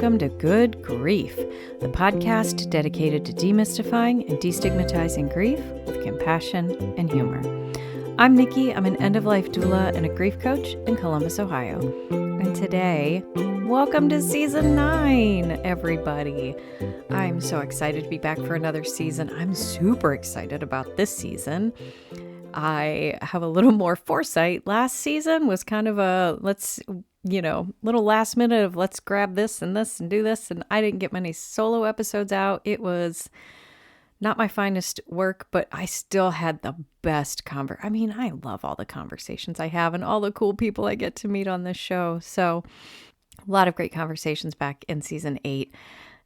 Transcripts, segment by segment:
welcome to Good Grief, the podcast dedicated to demystifying and destigmatizing grief with compassion and humor. I'm Nikki. I'm an end-of-life doula and a grief coach in Columbus, Ohio. And today, welcome to Season 9, everybody. I'm so excited to be back for another season. I'm super excited about this season. I have a little more foresight. Last season was kind of a little last minute of let's grab this and do this. And I didn't get many solo episodes out. It was not my finest work, but I still had the best I love all the conversations I have and all the cool people I get to meet on this show. So a lot of great conversations back in season 8.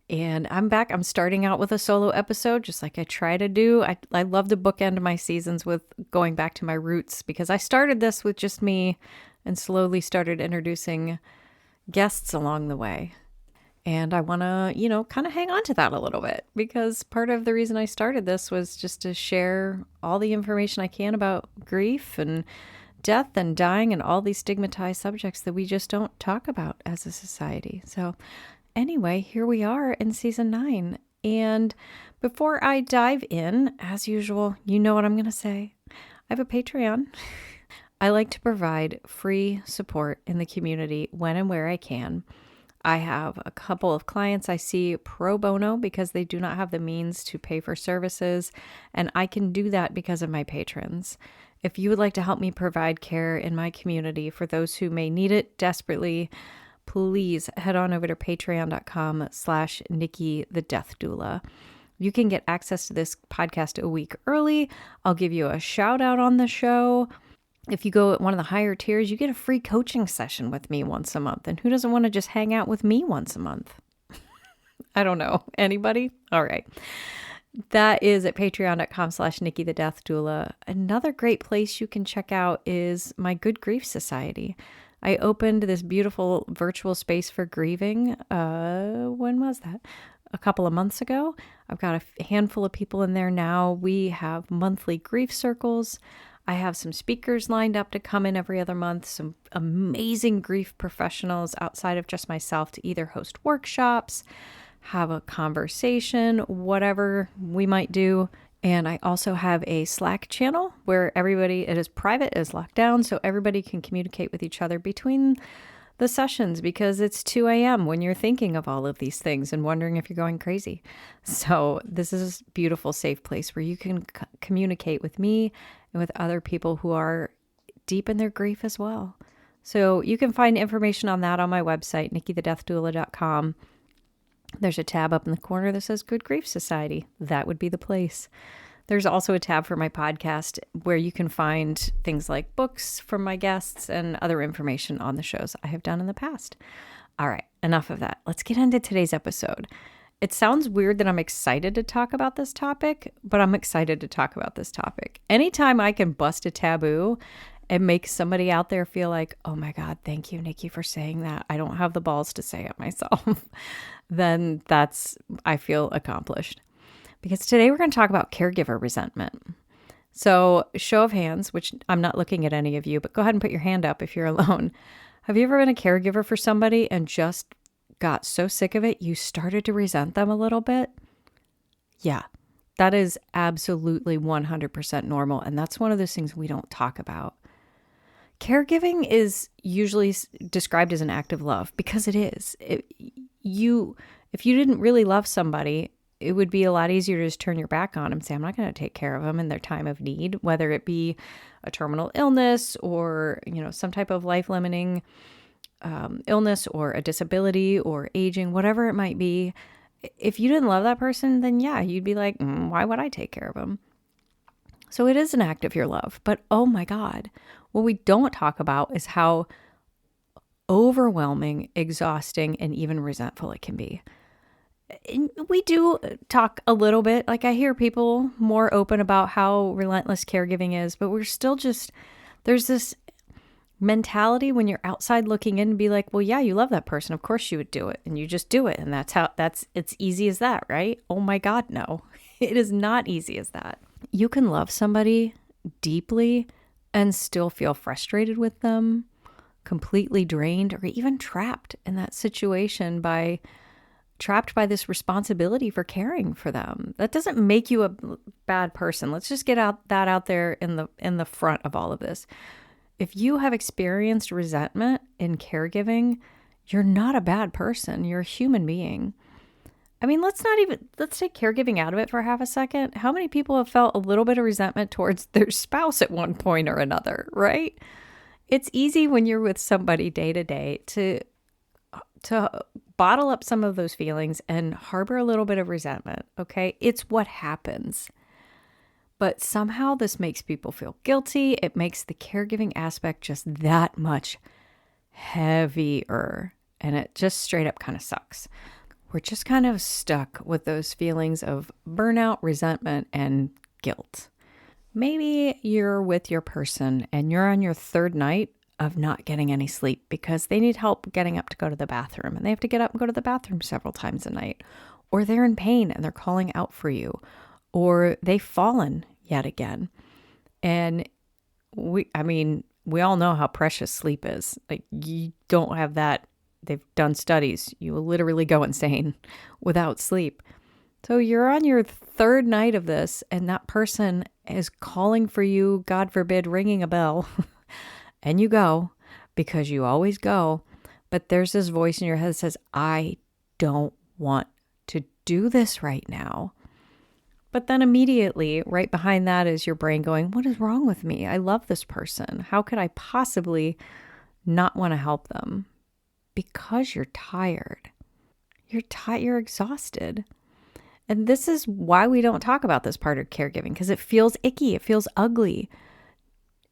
And I'm back. I'm starting out with a solo episode, just like I try to do. I love to bookend my seasons with going back to my roots because I started this with just me and slowly started introducing guests along the way. And I want to, kind of hang on to that a little bit because part of the reason I started this was just to share all the information I can about grief and death and dying and all these stigmatized subjects that we just don't talk about as a society. So anyway, here we are in season 9. And before I dive in, as usual, you know what I'm going to say. I have a Patreon. I like to provide free support in the community when and where I can. I have a couple of clients I see pro bono because they do not have the means to pay for services, and I can do that because of my patrons. If you would like to help me provide care in my community for those who may need it desperately, please head on over to patreon.com/Nikki the Death Doula. You can get access to this podcast a week early. I'll give you a shout out on the show. If you go at one of the higher tiers, you get a free coaching session with me once a month. And who doesn't want to just hang out with me once a month? I don't know. Anybody? All right. That is at patreon.com/Nikki the Death Doula. Another great place you can check out is my Good Grief Society. I opened this beautiful virtual space for grieving. When was that? A couple of months ago. I've got a handful of people in there now. We have monthly grief circles. I have some speakers lined up to come in every other month, some amazing grief professionals outside of just myself to either host workshops, have a conversation, whatever we might do. And I also have a Slack channel where it is private, it is locked down, so everybody can communicate with each other between the sessions because it's 2 a.m. when you're thinking of all of these things and wondering if you're going crazy. So this is a beautiful, safe place where you can communicate with me and with other people who are deep in their grief as well. So you can find information on that on my website, nikkithedeathdoula.com. There's a tab up in the corner that says Good Grief Society. That would be the place. There's also a tab for my podcast where you can find things like books from my guests and other information on the shows I have done in the past. All right, enough of that. Let's get into today's episode. It sounds weird that I'm excited to talk about this topic, but I'm excited to talk about this topic. Anytime I can bust a taboo and make somebody out there feel like, oh my God, thank you, Nikki, for saying that. I don't have the balls to say it myself. Then I feel accomplished. Because today we're going to talk about caregiver resentment. So show of hands, which I'm not looking at any of you, but go ahead and put your hand up if you're alone. Have you ever been a caregiver for somebody and just got so sick of it, you started to resent them a little bit? Yeah, that is absolutely 100% normal. And that's one of those things we don't talk about. Caregiving is usually described as an act of love because it is. If you didn't really love somebody, it would be a lot easier to just turn your back on them and say, I'm not going to take care of them in their time of need, whether it be a terminal illness or, some type of life-limiting illness or a disability or aging, whatever it might be. If you didn't love that person, then yeah, you'd be like, why would I take care of them? So it is an act of your love. But oh my God, what we don't talk about is how overwhelming, exhausting, and even resentful it can be. We do talk a little bit, like I hear people more open about how relentless caregiving is, but we're still there's this mentality when you're outside looking in and be like, well, yeah, you love that person. Of course you would do it. And you just do it. And it's easy as that, right? Oh my God, no, it is not easy as that. You can love somebody deeply and still feel frustrated with them, completely drained, or even trapped in that situation by trapped by this responsibility for caring for them. That doesn't make you a bad person. Let's just get that out there in the front of all of this. If you have experienced resentment in caregiving, you're not a bad person. You're a human being. I mean, let's take caregiving out of it for half a second. How many people have felt a little bit of resentment towards their spouse at one point or another, right? It's easy when you're with somebody day to day to bottle up some of those feelings and harbor a little bit of resentment, okay? It's what happens. But somehow this makes people feel guilty. It makes the caregiving aspect just that much heavier. And it just straight up kind of sucks. We're just kind of stuck with those feelings of burnout, resentment, and guilt. Maybe you're with your person and you're on your third night of not getting any sleep because they need help getting up to go to the bathroom and they have to get up and go to the bathroom several times a night. Or they're in pain and they're calling out for you. Or they've fallen yet again. And we all know how precious sleep is. Like, you don't have that. They've done studies. You will literally go insane without sleep. So you're on your third night of this, and that person is calling for you, God forbid, ringing a bell. And you go, because you always go. But there's this voice in your head that says, I don't want to do this right now. But then immediately, right behind that is your brain going, what is wrong with me? I love this person. How could I possibly not want to help them? Because you're tired. You're exhausted. And this is why we don't talk about this part of caregiving, because it feels icky. It feels ugly.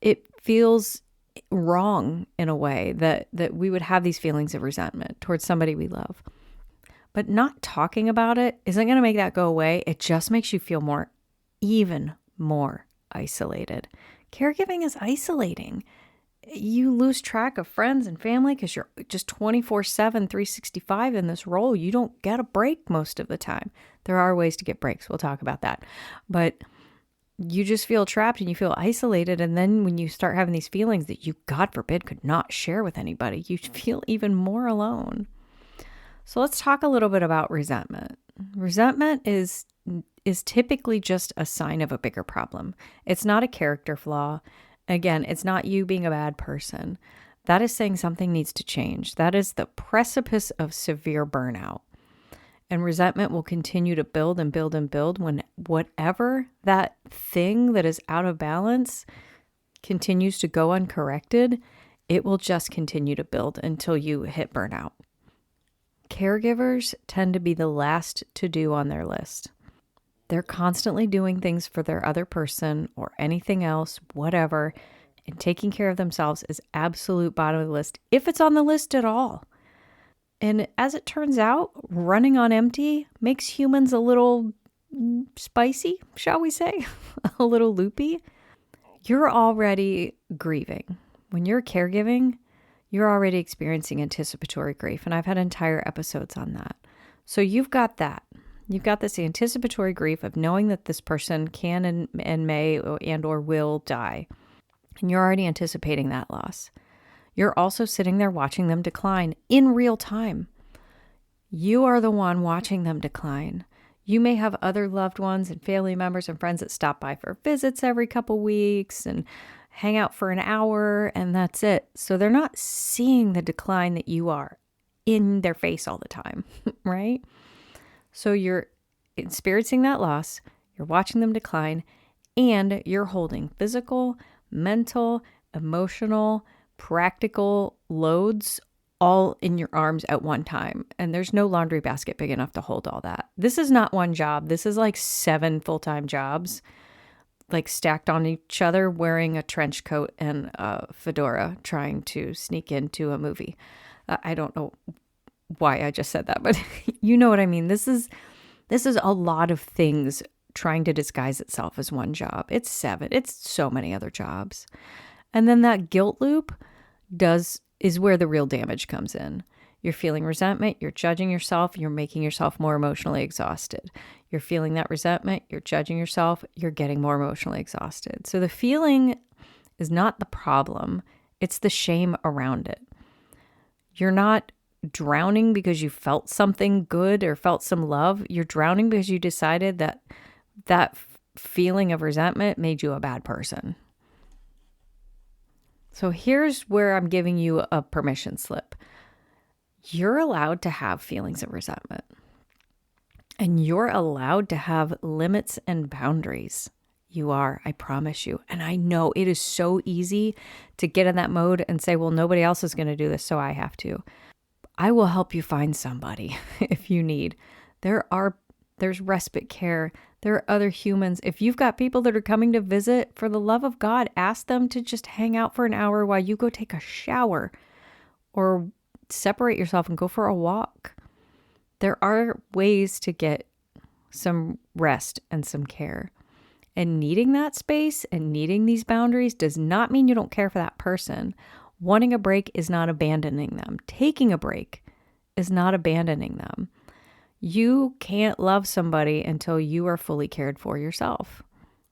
It feels wrong in a way that we would have these feelings of resentment towards somebody we love. But not talking about it isn't going to make that go away. It just makes you feel even more isolated. Caregiving is isolating. You lose track of friends and family because you're just 24/7, 365 in this role. You don't get a break most of the time. There are ways to get breaks. We'll talk about that. But you just feel trapped and you feel isolated. And then when you start having these feelings that you, God forbid, could not share with anybody, you feel even more alone. So let's talk a little bit about resentment. Resentment is typically just a sign of a bigger problem. It's not a character flaw. Again, it's not you being a bad person. That is saying something needs to change. That is the precipice of severe burnout. And resentment will continue to build and build and build when whatever that thing that is out of balance continues to go uncorrected. It will just continue to build until you hit burnout. Caregivers tend to be the last to do on their list. They're constantly doing things for their other person or anything else, whatever, and taking care of themselves is absolute bottom of the list, if it's on the list at all. And as it turns out, running on empty makes humans a little spicy, shall we say, a little loopy. You're already grieving. When you're caregiving, you're already experiencing anticipatory grief, and I've had entire episodes on that. So you've got that. You've got this anticipatory grief of knowing that this person can and may and or will die, and you're already anticipating that loss. You're also sitting there watching them decline in real time. You are the one watching them decline. You may have other loved ones and family members and friends that stop by for visits every couple weeks and hang out for an hour, and that's it. So they're not seeing the decline that you are in their face all the time, right? So you're experiencing that loss, you're watching them decline, and you're holding physical, mental, emotional, practical loads all in your arms at one time. And there's no laundry basket big enough to hold all that. This is not one job. This is like 7 full-time jobs, like stacked on each other, wearing a trench coat and a fedora, trying to sneak into a movie. I don't know why I just said that, but you know what I mean. This is a lot of things trying to disguise itself as one job. It's 7. It's so many other jobs. And then that guilt loop is where the real damage comes in. You're feeling resentment, you're judging yourself, you're making yourself more emotionally exhausted. You're feeling that resentment, you're judging yourself, you're getting more emotionally exhausted. So the feeling is not the problem, it's the shame around it. You're not drowning because you felt something good or felt some love. You're drowning because you decided that feeling of resentment made you a bad person. So here's where I'm giving you a permission slip. You're allowed to have feelings of resentment. And you're allowed to have limits and boundaries. You are, I promise you. And I know it is so easy to get in that mode and say, well, nobody else is going to do this, so I have to. I will help you find somebody if you need. There's respite care. There are other humans. If you've got people that are coming to visit, for the love of God, ask them to just hang out for an hour while you go take a shower or separate yourself and go for a walk. There are ways to get some rest and some care. And needing that space and needing these boundaries does not mean you don't care for that person. Wanting a break is not abandoning them. Taking a break is not abandoning them. You can't love somebody until you are fully cared for yourself.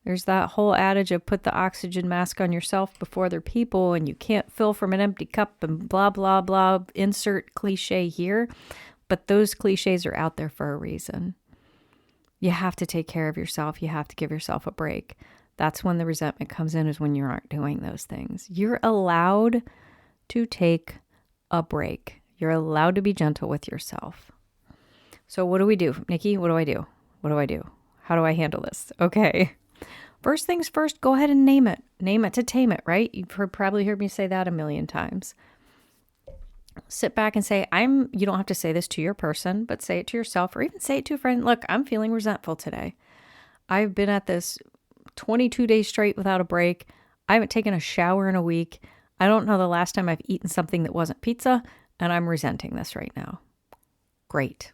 There's that whole adage of put the oxygen mask on yourself before other people, and you can't fill from an empty cup and blah, blah, blah, insert cliche here. But those cliches are out there for a reason. You have to take care of yourself. You have to give yourself a break. That's when the resentment comes in, is when you aren't doing those things. You're allowed to take a break. You're allowed to be gentle with yourself. So what do we do? Nikki, what do I do? What do I do? How do I handle this? Okay. First things first, go ahead and name it. Name it to tame it, right? You've probably heard me say that a million times. Sit back and say, you don't have to say this to your person, but say it to yourself or even say it to a friend. Look, I'm feeling resentful today. I've been at this 22 days straight without a break. I haven't taken a shower in a week. I don't know the last time I've eaten something that wasn't pizza, and I'm resenting this right now. Great.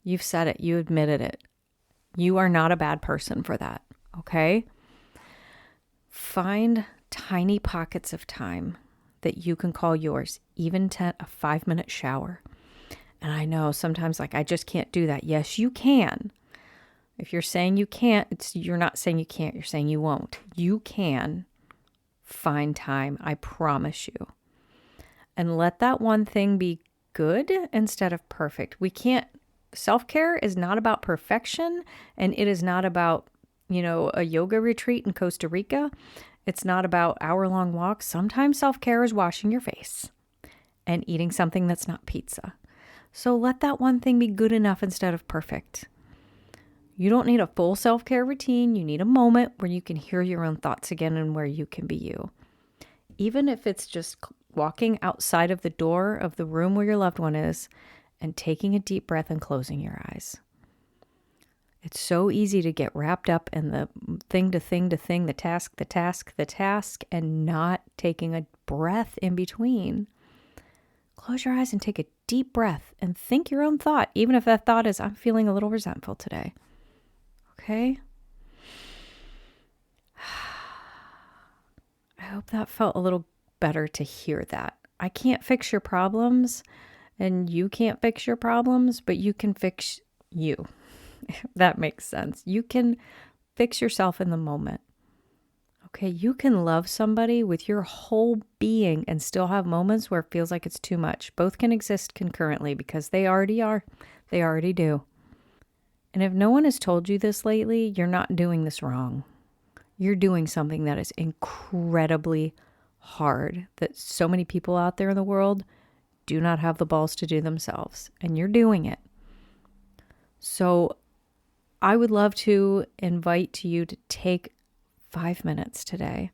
You've said it. You admitted it. You are not a bad person for that. Okay? Find tiny pockets of time that you can call yours, even a 5-minute shower. And I know sometimes I just can't do that. Yes, you can. If you're saying you can't, you're not saying you can't, you're saying you won't. You can find time, I promise you. And let that one thing be good instead of perfect. Self-care is not about perfection, and it is not about, a yoga retreat in Costa Rica. It's not about hour-long walks. Sometimes self-care is washing your face and eating something that's not pizza. So let that one thing be good enough instead of perfect. You don't need a full self-care routine. You need a moment where you can hear your own thoughts again and where you can be you. Even if it's just walking outside of the door of the room where your loved one is and taking a deep breath and closing your eyes. It's so easy to get wrapped up in the thing to thing to thing, the task, and not taking a breath in between. Close your eyes and take a deep breath and think your own thought, even if that thought is, I'm feeling a little resentful today. Okay? I hope that felt a little better to hear that. I can't fix your problems, and you can't fix your problems, but you can fix you. That makes sense. You can fix yourself in the moment. Okay, you can love somebody with your whole being and still have moments where it feels like it's too much. Both can exist concurrently because they already are. They already do. And if no one has told you this lately, you're not doing this wrong. You're doing something that is incredibly hard, that so many people out there in the world do not have the balls to do themselves. And you're doing it. So I would love to invite you to take 5 minutes today.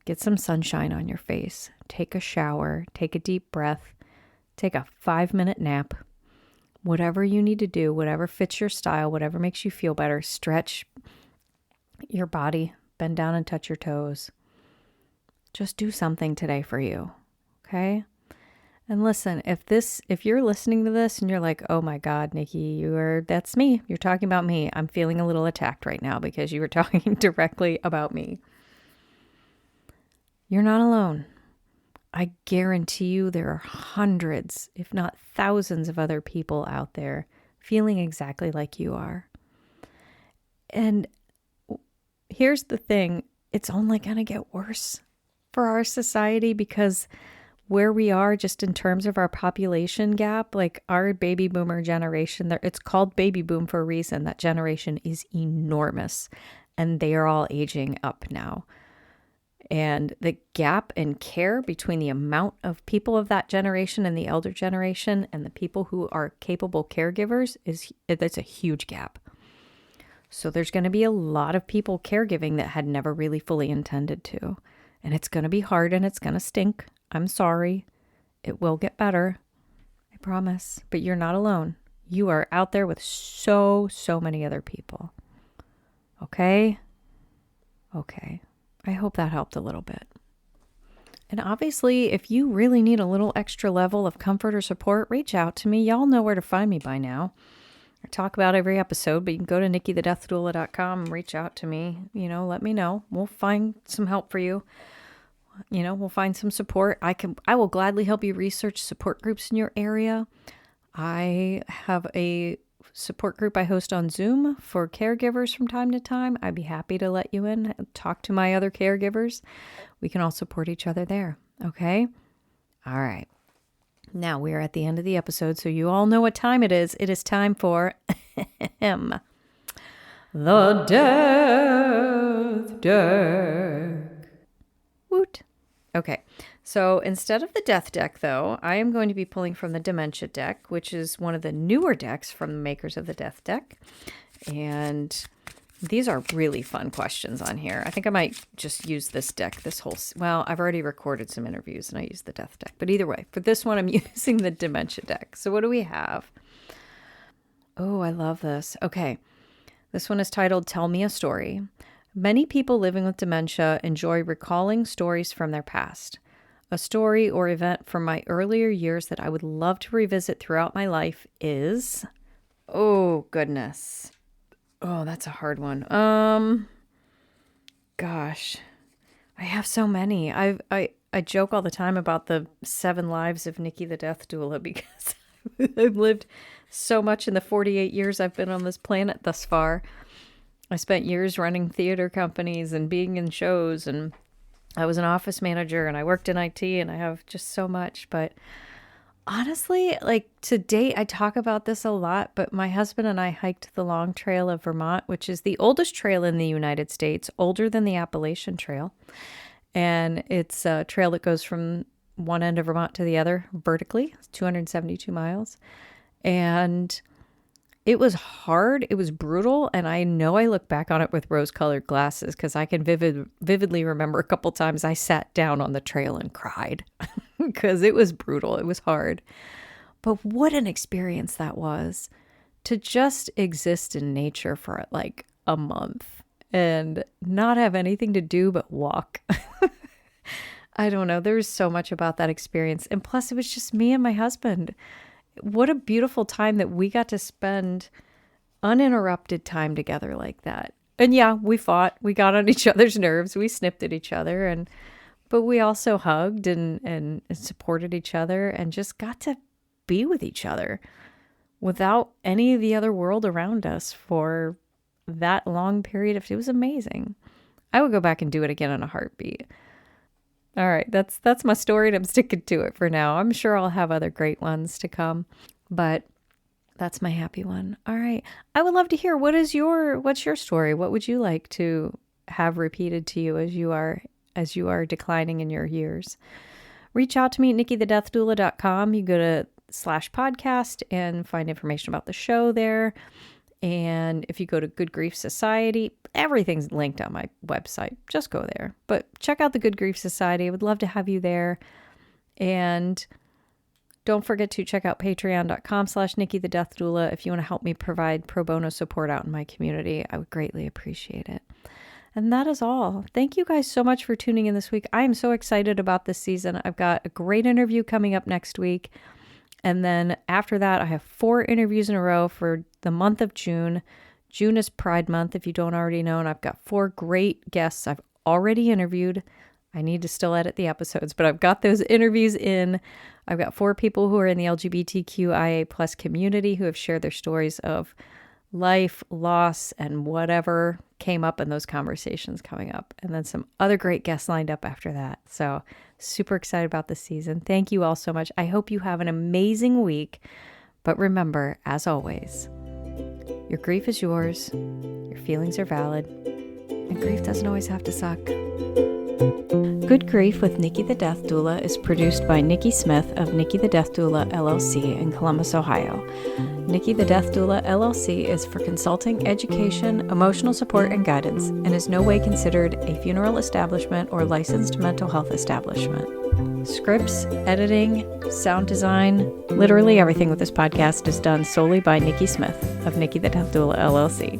Get some sunshine on your face. Take a shower. Take a deep breath. Take a 5-minute nap. Whatever you need to do, whatever fits your style, whatever makes you feel better. Stretch your body. Bend down and touch your toes. Just do something today for you. Okay? And listen, if you're listening to this and you're like, oh my God, Nikki, that's me. You're talking about me. I'm feeling a little attacked right now because you were talking directly about me. You're not alone. I guarantee you there are hundreds, if not thousands of other people out there feeling exactly like you are. And here's the thing, it's only going to get worse for our society because where we are just in terms of our population gap, like our baby boomer generation, it's called baby boom for a reason. That generation is enormous and they are all aging up now. And the gap in care between the amount of people of that generation and the elder generation and the people who are capable caregivers that's a huge gap. So there's going to be a lot of people caregiving that had never really fully intended to. And it's going to be hard and it's going to stink. I'm sorry. It will get better. I promise. But you're not alone. You are out there with so many other people. Okay? Okay. I hope that helped a little bit. And obviously, if you really need a little extra level of comfort or support, reach out to me. Y'all know where to find me by now. I talk about every episode, but you can go to nikkithedeathdoula.com and reach out to me. Let me know. We'll find some help for you. We'll find some support. I will gladly help you research support groups in your area. I have a support group I host on Zoom for caregivers from time to time. I'd be happy to let you in and talk to my other caregivers. We can all support each other there. Okay? All right. Now we are at the end of the episode, so you all know what time it is. It is time for the Death Deck. Woot. Okay, so instead of the Death Deck, though, I am going to be pulling from the Dementia Deck, which is one of the newer decks from the makers of the Death Deck. And these are really fun questions on here. I think I might just use this deck I've already recorded some interviews and I use the Death Deck. But either way, for this one, I'm using the Dementia Deck. So what do we have? Oh, I love this. Okay, this one is titled Tell Me a Story. Many people living with dementia enjoy recalling stories from their past. A story or event from my earlier years that I would love to revisit throughout my life is... Oh, goodness. Oh, that's a hard one. Gosh, I have so many. I joke all the time about the 7 lives of Nikki the Death Doula because I've lived so much in the 48 years I've been on this planet thus far. I spent years running theater companies and being in shows, and I was an office manager and I worked in IT, and I have just so much. But honestly, like to date, I talk about this a lot, but my husband and I hiked the Long Trail of Vermont, which is the oldest trail in the United States, older than the Appalachian Trail. And it's a trail that goes from one end of Vermont to the other vertically. It's 272 miles. And it was hard. It was brutal. And I know I look back on it with rose-colored glasses because I can vividly remember a couple times I sat down on the trail and cried because it was brutal. It was hard. But what an experience that was to just exist in nature for like a month and not have anything to do but walk. I don't know. There was so much about that experience. And plus, it was just me and my husband. What a beautiful time that we got to spend uninterrupted time together like that. And yeah, we fought. We got on each other's nerves. We snipped at each other. But we also hugged and supported each other and just got to be with each other without any of the other world around us for that long period of... It was amazing. I would go back and do it again in a heartbeat. All right, that's my story, and I'm sticking to it for now. I'm sure I'll have other great ones to come, but that's my happy one. All right, I would love to hear what's your story? What would you like to have repeated to you as you are declining in your years? Reach out to me at nikkithedeathdoula.com. You go to /podcast and find information about the show there. And if you go to Good Grief Society, everything's linked on my website. Just go there. But check out the Good Grief Society. I would love to have you there. And don't forget to check out patreon.com/nikkithedeathdoula if you want to help me provide pro bono support out in my community. I would greatly appreciate it. And that is all. Thank you guys so much for tuning in this week. I am so excited about this season. I've got a great interview coming up next week. And then after that, I have 4 interviews in a row for the month of June. June is Pride Month, if you don't already know, and I've got 4 great guests I've already interviewed. I need to still edit the episodes, but I've got those interviews in. I've got 4 people who are in the LGBTQIA plus community who have shared their stories of life, loss, and whatever came up in those conversations coming up. And then some other great guests lined up after that. So Super excited about this season. Thank you all so much. I hope you have an amazing week. But remember, as always, your grief is yours, your feelings are valid, and grief doesn't always have to suck. Good Grief with Nikki the Death Doula is produced by Nikki Smith of Nikki the Death Doula LLC in Columbus, Ohio. Nikki the Death Doula LLC is for consulting, education, emotional support, and guidance, and is no way considered a funeral establishment or licensed mental health establishment. Scripts, editing, sound design, literally everything with this podcast is done solely by Nikki Smith of Nikki the Death Doula LLC.